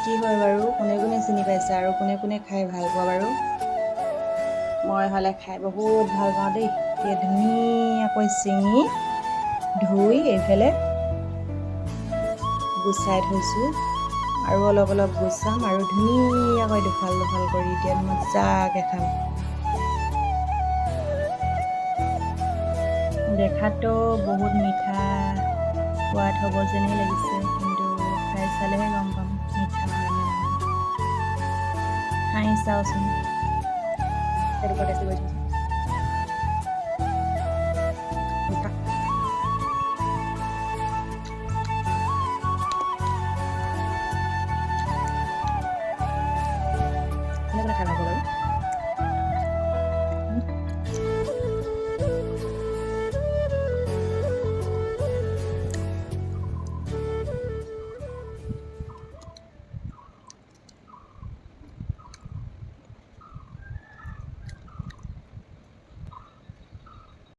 কি হয় বাৰু, কোনে কোনে চিনি পাইছে আৰু কোনে কোনে খাই ভাল পোৱা বাৰু? মই হ'লে খাই বহুত ভাল পাওঁ দেই। এতিয়া ধুনীয়াকৈ ছিঙি ধুই এইফালে গুচাই থৈছোঁ, আৰু অলপ অলপ গুচাম আৰু ধুনীয়াকৈ দুফাল দুফাল কৰি এতিয়া মজাকৈ খাম। দেখাততো বহুত মিঠা সোৱাদ হ'ব যেনেই লাগিছে, কিন্তু খাই চালেহে গম পাম মিঠা হয় নে নহয়। খাই চাওচোন। সেইটো টেষ্টি কৰি